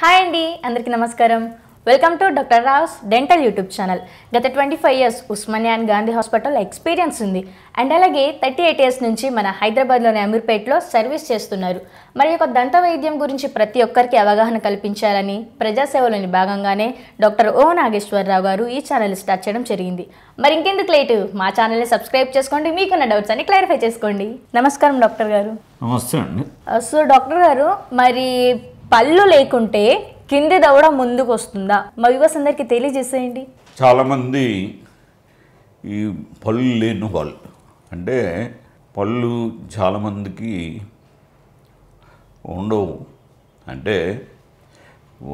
Hi అండి, అందరికీ నమస్కారం. Welcome to doctor Rao's dental YouTube channel. గత 25 years Osmania and Gandhi hospital experience ఉంది. అండ్ అలాగే 38 years నుంచి మన హైదరాబాద్లోని అమీర్పేట్లో సర్వీస్ చేస్తున్నారు. మరి యొక్క దంత వైద్యం గురించి ప్రతి ఒక్కరికి అవగాహన కల్పించాలని ప్రజాసేవలోని భాగంగానే డాక్టర్ ఓ నాగేశ్వరరావు గారు ఈ ఛానల్ స్టార్ట్ చేయడం జరిగింది. మరి ఇంకెందుకు లేటు, మా ఛానల్ని సబ్స్క్రైబ్ చేసుకోండి, మీకున్న డౌట్స్ అన్ని క్లారిఫై చేసుకోండి. నమస్కారం డాక్టర్ గారు. నమస్తే అండి. సో డాక్టర్ గారు, మరి పళ్ళు లేకుంటే కింది దవడ ముందుకు వస్తుందా? మా వ్యూవర్స్ అందరికీ తెలియజేసేయండి. చాలామంది ఈ పళ్ళు లేని వాళ్ళు అంటే పళ్ళు చాలామందికి ఉండవు, అంటే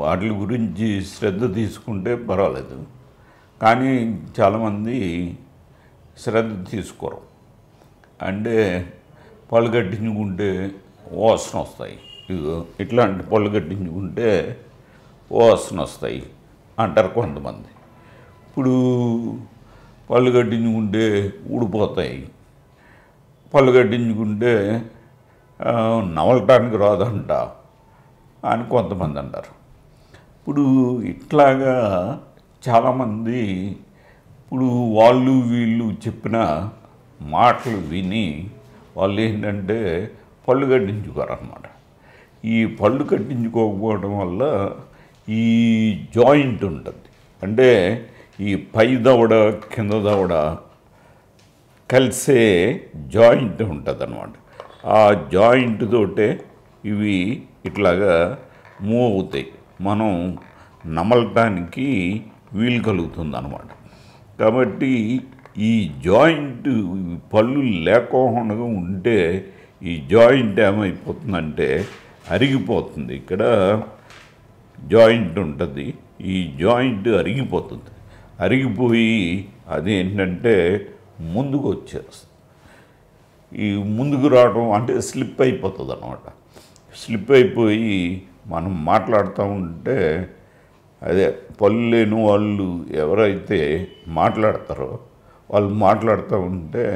వాటి గురించి శ్రద్ధ తీసుకుంటే పర్వాలేదు, కానీ చాలామంది శ్రద్ధ తీసుకోరు. అంటే పళ్ళు కట్టించుకుంటే వాసన వస్తాయి, ఇట్లాంటి పళ్ళు కట్టించుకుంటే వాసన వస్తాయి అంటారు కొంతమంది. ఇప్పుడు పళ్ళు కట్టించుకుంటే ఊడిపోతాయి, పళ్ళు కట్టించుకుంటే నవలటానికి రాదంట అని కొంతమంది అంటారు. ఇప్పుడు ఇట్లాగా చాలామంది ఇప్పుడు వాళ్ళు వీళ్ళు చెప్పిన మాటలు విని వాళ్ళు ఏంటంటే పళ్ళు కట్టించుకోరు అన్నమాట. ఈ పళ్ళు కట్టించుకోకపోవడం వల్ల ఈ జాయింట్ ఉంటుంది, అంటే ఈ పై దవడ కింద దవడ కలిసే జాయింట్ ఉంటుంది అన్నమాట. ఆ జాయింట్ తోటే ఇవి ఇట్లాగా మూవ్ అవుతాయి, మనం నమలటానికి వీలు కలుగుతుంది అన్నమాట. కాబట్టి ఈ జాయింట్ పళ్ళు లేకుండా ఉంటే ఈ జాయింట్ ఏమైపోతుందంటే అరిగిపోతుంది. ఇక్కడ జాయింట్ ఉంటుంది, ఈ జాయింట్ అరిగిపోతుంది. అరిగిపోయి అదేంటంటే ముందుకు వచ్చేస్తుంది. ఈ ముందుకు రావడం అంటే స్లిప్ అయిపోతుంది అన్నమాట. స్లిప్ అయిపోయి మనం మాట్లాడుతూ ఉంటే అదే పళ్ళు లేని వాళ్ళు ఎవరైతే మాట్లాడతారో వాళ్ళు మాట్లాడుతూ ఉంటే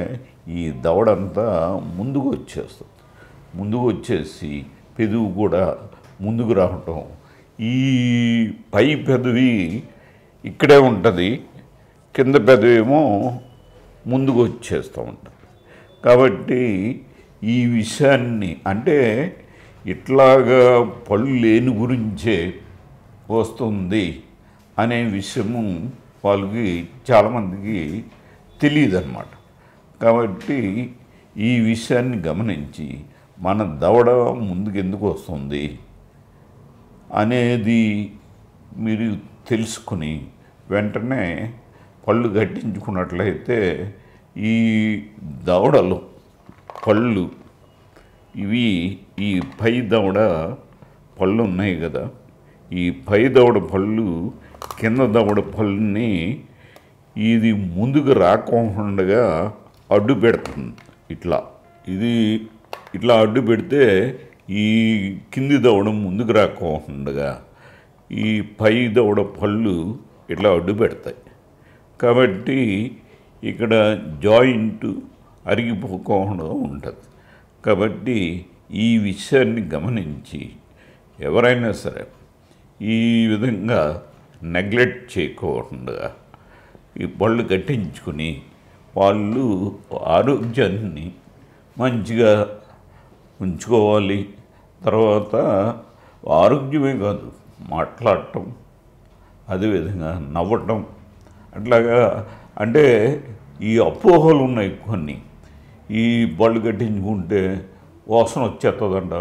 ఈ దవడంతా ముందుకు వచ్చేస్తుంది. ముందుకు వచ్చేసి పెదవి కూడా ముందుకు రావటం, ఈ పై పెదవి ఇక్కడే ఉంటుంది, కింద పెదవి ఏమో ముందుకు వచ్చేస్తూ ఉంటుంది. కాబట్టి ఈ విషయాన్ని అంటే ఇట్లాగా పళ్ళు లేని గురించే వస్తుంది అనే విషయము వాళ్ళకి చాలామందికి తెలియదు అన్నమాట. కాబట్టి ఈ విషయాన్ని గమనించి మన దవడ ముందుకు ఎందుకు వస్తుంది అనేది మీరు తెలుసుకుని వెంటనే పళ్ళు కట్టించుకున్నట్లయితే ఈ దవడలు పళ్ళు ఇవి ఈ పై దవడ పళ్ళు ఉన్నాయి కదా, ఈ పై దవడ పళ్ళు కింద దవడ పళ్ళుని ఇది ముందుకు రాకుండా అడ్డు పెడుతుంది. ఇది ఇట్లా అడ్డు పెడితే ఈ కింది దవడ ముందుకు రాకుండా ఈ పై దవడ పళ్ళు ఇట్లా అడ్డు పెడతాయి. కాబట్టి ఇక్కడ జాయింట్ అరిగిపోకుండా ఉంటుంది. కాబట్టి ఈ విషయాన్ని గమనించి ఎవరైనా సరే ఈ విధంగా నెగ్లెక్ట్ చేయకుండా ఈ పళ్ళు కట్టించుకుని వాళ్ళు ఆరోగ్యాన్ని మంచిగా ఉంచుకోవాలి. తర్వాత ఆరోగ్యమే కాదు, మాట్లాడటం, అదేవిధంగా నవ్వటం, అట్లాగా అంటే ఈ అపోహలు ఉన్నాయి కొన్ని. ఈ పళ్ళు కట్టించుకుంటే వాసన వచ్చేస్తుందంట,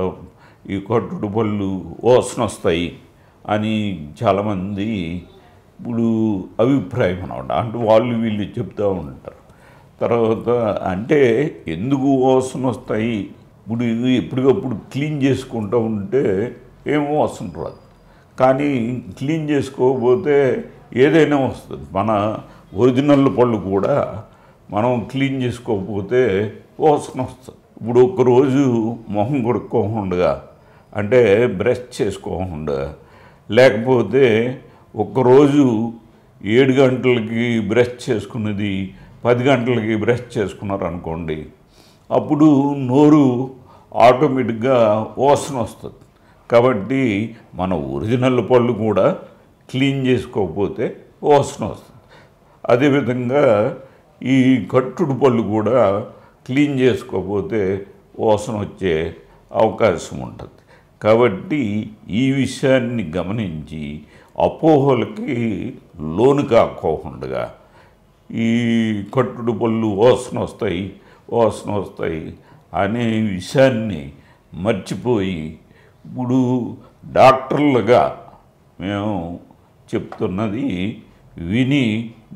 ఈ కట్టుడు పళ్ళు వాసన వస్తాయి అని చాలామంది ఇప్పుడు అభిప్రాయం అన్నమాట. అంటే వాళ్ళు వీళ్ళు చెప్తూ ఉంటారు. తర్వాత అంటే ఎందుకు వాసన వస్తాయి, ఇప్పుడు ఎప్పటికప్పుడు క్లీన్ చేసుకుంటూ ఉంటే ఏమో వాసన రాదు, కానీ క్లీన్ చేసుకోకపోతే ఏదైనా వస్తుంది. మన ఒరిజినల్ పళ్ళు కూడా మనం క్లీన్ చేసుకోకపోతే వాసన వస్తుంది. ఇప్పుడు ఒక్కరోజు మొహం కొడుక్కోకుండా అంటే బ్రష్ చేసుకోకుండా, లేకపోతే ఒక్కరోజు 7 గంటలకి బ్రష్ చేసుకున్నది 10 గంటలకి బ్రష్ చేసుకున్నారు అనుకోండి, అప్పుడు నోరు ఆటోమేటిక్గా వాసన వస్తుంది. కాబట్టి మన ఒరిజినల్ పళ్ళు కూడా క్లీన్ చేసుకోకపోతే వాసన వస్తుంది. అదేవిధంగా ఈ కట్టుడు పళ్ళు కూడా క్లీన్ చేసుకోకపోతే వాసన వచ్చే అవకాశం ఉంటుంది. కాబట్టి ఈ విషయాన్ని గమనించి అపోహలకి లోను కాకోకుండా ఈ కట్టుడు పళ్ళు వాసన వస్తాయి అనే విషయాన్ని మర్చిపోయి ఇప్పుడు డాక్టర్లుగా మేము చెప్తున్నది విని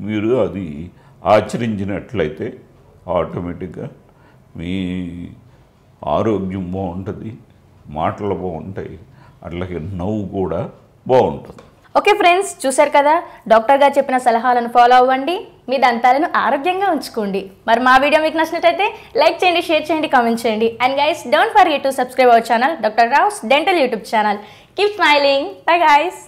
మీరు అది ఆచరించినట్లయితే ఆటోమేటిక్గా మీ ఆరోగ్యం బాగుంటుంది, మాటలు బాగుంటాయి, అట్లాగే నవ్వు కూడా బాగుంటుంది. ఓకే ఫ్రెండ్స్, చూశారు కదా, డాక్టర్ గారు చెప్పిన సలహాలను ఫాలో అవ్వండి, మీ దంతాలను ఆరోగ్యంగా ఉంచుకోండి. మరి మా వీడియో మీకు నచ్చినట్లయితే లైక్ చేయండి, షేర్ చేయండి, కామెంట్ చేయండి. And guys, don't forget to subscribe our channel, doctor Rao's dental YouTube channel. Keep smiling. Bye guys.